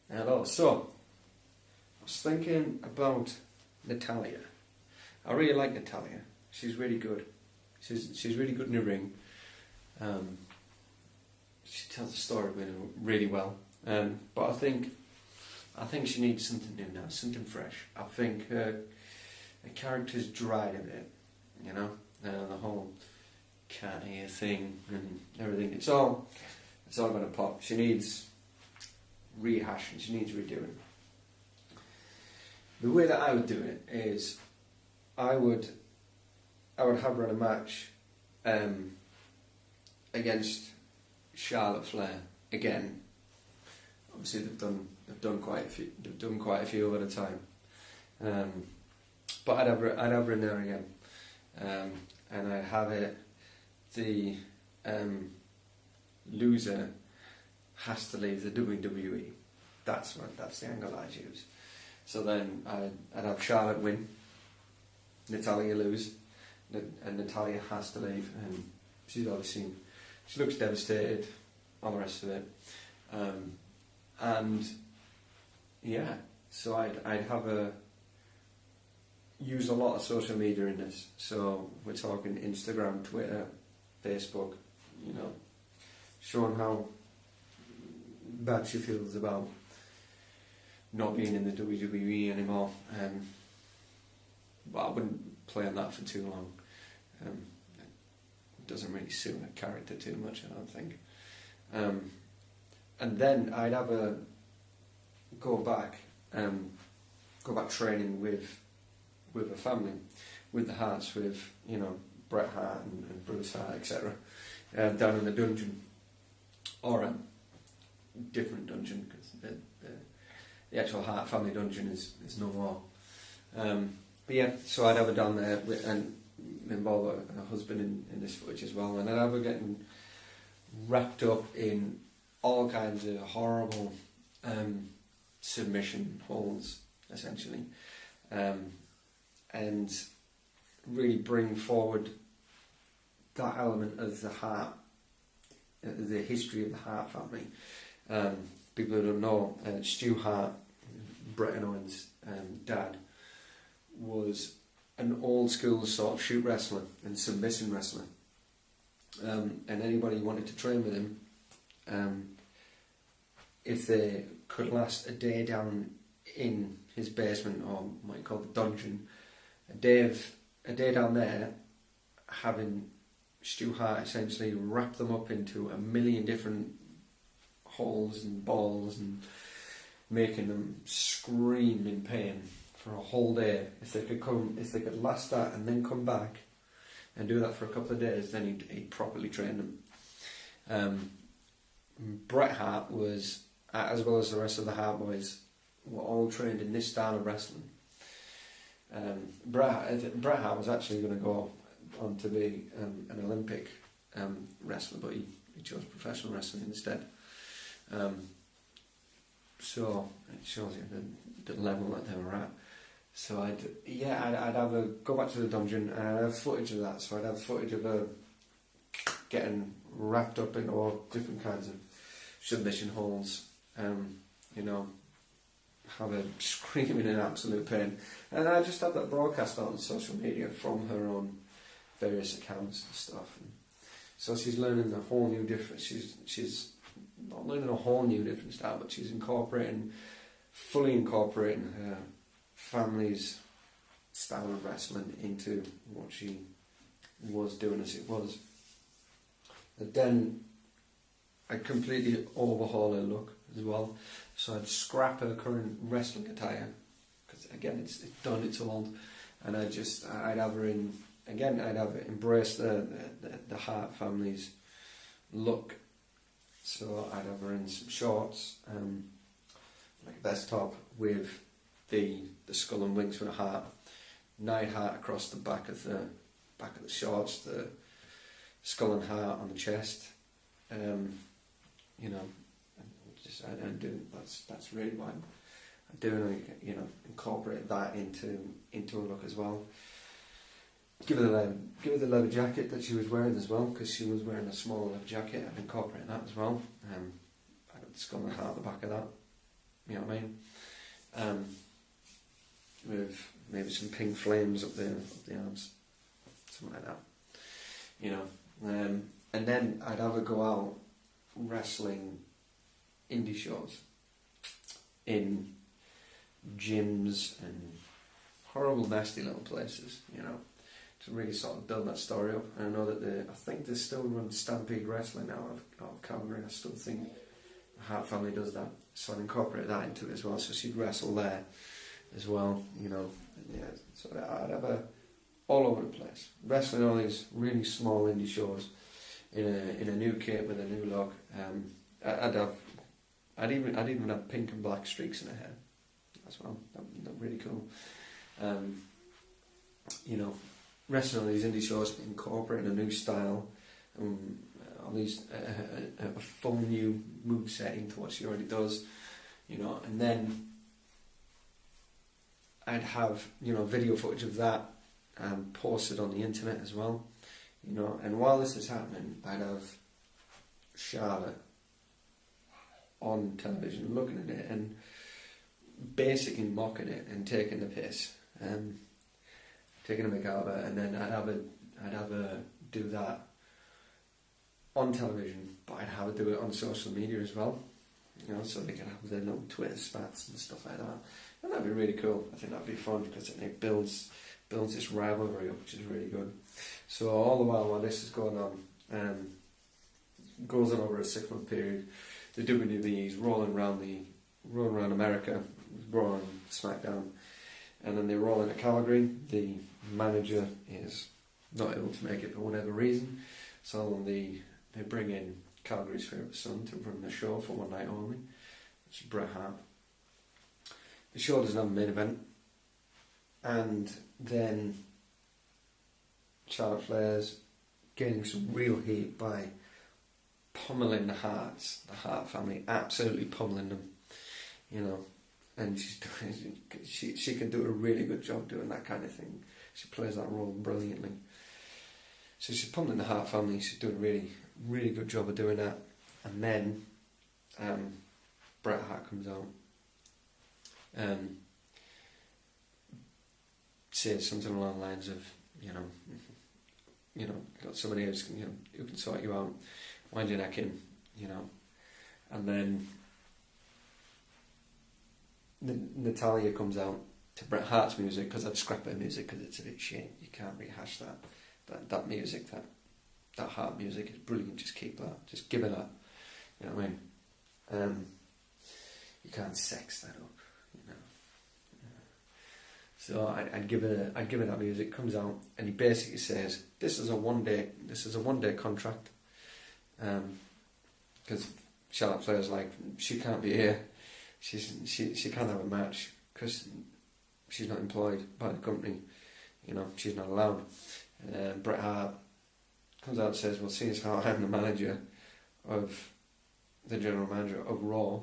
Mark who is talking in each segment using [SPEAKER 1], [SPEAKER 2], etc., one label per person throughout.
[SPEAKER 1] Hello. So, I was thinking about Natalya. I really like Natalya. She's really good. She's really good in the ring. She tells the story really well. But I think she needs something new now, something fresh. I think her character's dried a bit. You know, the whole can't hear thing and everything. It's all going to pop. She needs rehashing. She needs redoing. The way that I would do it is, I would have her in a match against Charlotte Flair again. Obviously, they've done quite a few over the time. But I'd have her in there again, and I'd have it. The loser has to leave the WWE. That's the angle I'd use. So then I'd have Charlotte win, Natalya lose, and Natalya has to leave, and she looks devastated, all the rest of it, and yeah, so I'd have her use a lot of social media in this. So we're talking Instagram, Twitter, Facebook, you know, showing how bad she feels about not being in the WWE anymore. But I wouldn't play on that for too long. It doesn't really suit her character too much, I don't think. And then I'd have her go back training with her family, with the Harts, with, you know, Bret Hart and Bruce Hart, etc. Down in the dungeon, or a different dungeon, because the actual Hart family dungeon is no more. But yeah, so I'd have her down there and involve her husband in this footage as well, and I'd have her getting wrapped up in all kinds of horrible submission holds, essentially, and really bring forward that element of the Hart, the history of the Hart family. People who don't know, Stu Hart, Bret and Owen's dad, was an old school sort of shoot wrestler and submission wrestler. And anybody who wanted to train with him, if they could last a day down in his basement, or what you call the dungeon, a day down there, having Stu Hart essentially wrap them up into a million different holes and balls and making them scream in pain for a whole day. If they could last that and then come back and do that for a couple of days, then he'd properly train them. Bret Hart was, as well as the rest of the Hart boys, were all trained in this style of wrestling. Bret Hart was actually going to go on to be an Olympic wrestler, but he chose professional wrestling instead. So it shows you the level that they were at. So I'd have her go back to the dungeon, and I'd have footage of that. So I'd have footage of her getting wrapped up in all different kinds of submission holds, you know, have her screaming in absolute pain, and I just have that broadcast on social media from her own various accounts and stuff. And so she's learning a whole new different. She's not learning a whole new different style, but she's fully incorporating her family's style of wrestling into what she was doing as it was. And then I'd completely overhaul her look as well. So I'd scrap her current wrestling attire, because again it's done, it's old, and I'd have her in again. I'd have her embrace the Hart family's look. So I'd have her in some shorts, like a vest top with the skull and wings for the heart, Neidhart across the back of the shorts, the skull and heart on the chest, you know. That's really what I'm doing. You know, incorporate that into a look as well. Give her the leather jacket that she was wearing as well, because she was wearing a small leather jacket. I'd incorporate that as well. I got the skull and heart at the back of that. you know what I mean? With maybe some pink flames up the arms, something like that, you know. And then I'd have her go out wrestling indie shows in gyms and horrible, nasty little places, you know, to really sort of build that story up. And I know that I think they still run Stampede Wrestling now out of Calgary. I still think the Hart family does that, so I'd incorporate that into it as well. So she'd wrestle there as well, you know. Yeah, so I'd have her all over the place, wrestling all these really small indie shows in a new kit with a new look. I'd even have pink and black streaks in her hair as well. That'd be really cool. You know, wrestling all these indie shows, incorporating a new style, all these a full new moveset into what she already does, you know, and then I'd have, you know, video footage of that posted on the internet as well, you know. And while this is happening, I'd have Charlotte on television looking at it and basically mocking it and taking the piss, taking a mick out of it, and then I'd have her do that on television, but I'd have her do it on social media as well, you know, so they could have their little Twitter spats and stuff like that. And that'd be really cool. I think that'd be fun because it builds this rivalry up, which is really good. So all the while this is going on, goes on over a 6-month period, the WWE's rolling around America, Raw and SmackDown, and then they roll into Calgary. The manager is not able to make it for whatever reason, so they bring in Calgary's favourite son to run the show for one night only, which is Bret Hart. The show doesn't have a main event, and then Charlotte Flair's gaining some real heat by pummeling the Hart family, absolutely pummeling them, you know. And she can do a really good job doing that kind of thing. She plays that role brilliantly. So she's pummeling the Hart family. She's doing a really, really good job of doing that. And then Bret Hart comes out, says something along the lines of, you know, got somebody else, you know, who can sort you out, wind your neck in, you know. And then Natalya comes out to Bret Hart's music, because I'd scrap her music because it's a bit shit. You can't rehash that music, that Hart music is brilliant. Just keep that, just give it that, you know what I mean? You can't sex that up, you know. So I'd give her that music. Comes out and he basically says, this is a one day contract, because Charlotte Flair's like, she can't be here. She can't have a match because she's not employed by the company, you know, she's not allowed. Bret Hart comes out and says, well, seeing as how I'm the general manager of Raw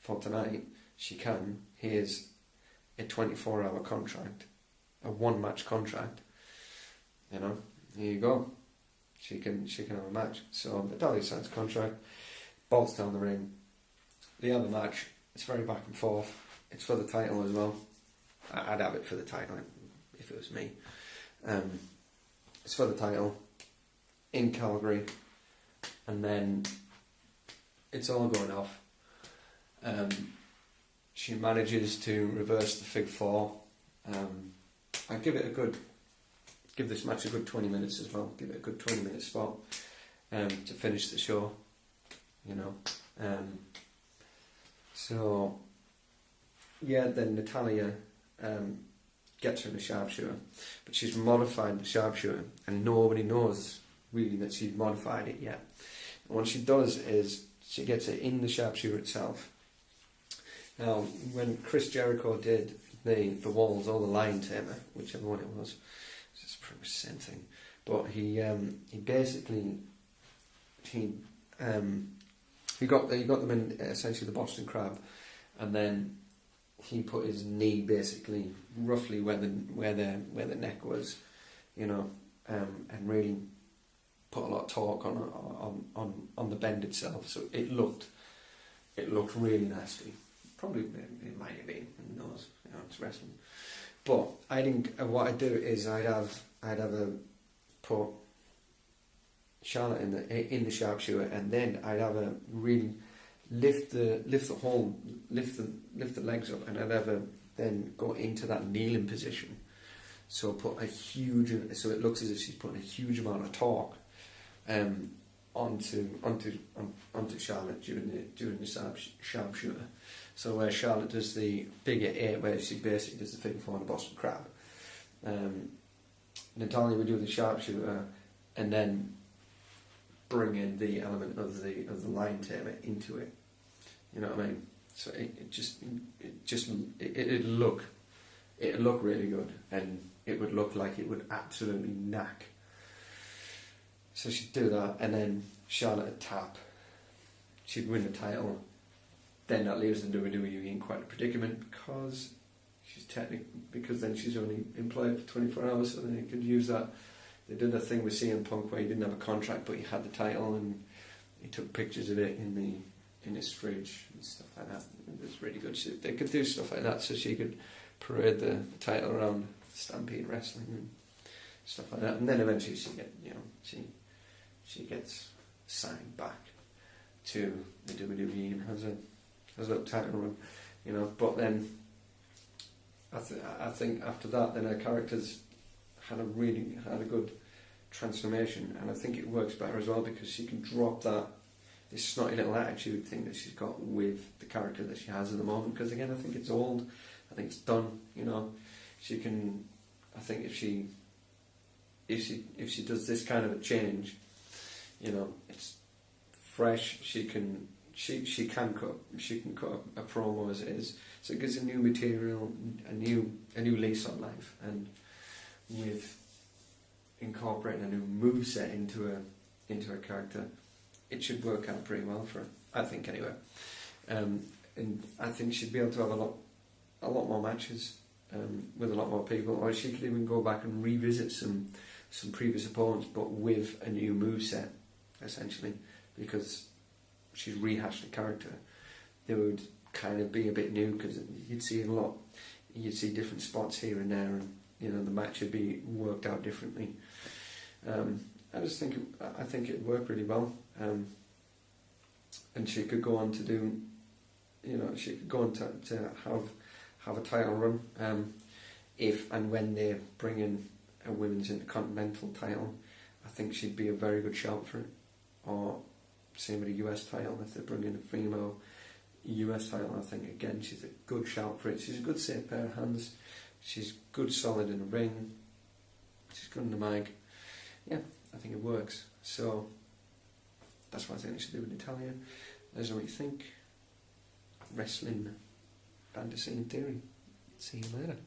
[SPEAKER 1] for tonight, she can. Here's a 24-hour contract, a one-match contract, you know, here you go. She can have a match. So Natalya signs a contract, bolts down the ring. The other match, it's very back and forth. It's for the title as well. I'd have it for the title if it was me. It's for the title in Calgary, and then it's all going off. She manages to reverse the Fig 4. I'd give this match a good 20 minutes as well. Give it a good 20-minute spot to finish the show, you know. So, yeah, then Natalya gets her in the sharpshooter, but she's modified the sharpshooter, and nobody knows really that she's modified it yet. And what she does is she gets it in the sharpshooter itself. Now, when Chris Jericho did the Walls or the Lion Tamer, whichever one it was, it's pretty much the same thing. But he got them in essentially the Boston Crab, and then he put his knee basically roughly where the neck was, you know, and really put a lot of torque on the bend itself. So it looked really nasty. Probably it might have been. Who knows? You know, it's wrestling. But I think what I'd do is I'd have a put Charlotte in the sharpshooter, and then I'd have a really lift the legs up, and I'd have a then go into that kneeling position. So put a huge, so it looks as if she's putting a huge amount of torque onto Charlotte during the sharpshooter. So where Charlotte does the bigger 8, where she basically does the figure 4 on the Boston Crab, Natalya would do the sharpshooter and then bring in the element of the line tamer into it. You know what I mean? So it'd look really good, and it would look like it would absolutely knack. So she'd do that, and then Charlotte would tap. She'd win the title. Then that leaves the WWE in quite a predicament because then she's only employed for 24 hours, so then they could use that. They did a thing with CM Punk where he didn't have a contract, but he had the title, and he took pictures of it in his fridge and stuff like that. It was really good. They could do stuff like that, so she could parade the title around Stampede Wrestling and stuff like that. And then eventually she gets signed back to the WWE and has a little title run, you know. But then I think after that, then her character's had a good transformation, and I think it works better as well because she can drop this snotty little attitude thing that she's got with the character that she has at the moment. Because again, I think it's old. I think it's done. You know, she can. I think if she does this kind of a change, you know, it's fresh. She can cut a promo as it is. So it gives a new material, a new lease on life, and with incorporating a new moveset into a character, it should work out pretty well for her, I think anyway. And I think she'd be able to have a lot more matches with a lot more people, or she could even go back and revisit some previous opponents, but with a new moveset, essentially, because she's rehashed the character. They would kind of be a bit new because you'd see different spots here and there, and you know the match would be worked out differently. I think it'd work really well, and she could go on to do, you know, she could go on to have a title run if and when they bring in a women's intercontinental title. I think she'd be a very good shout for it, or same with a US title. If they bring in a female US title, I think again she's a good shout for it. She's a good safe pair of hands. She's good solid in the ring. She's good in the mic. Yeah, I think it works. So that's what I think they should do with Natalya. That's what you think. Wrestling fantasy in theory. See you later.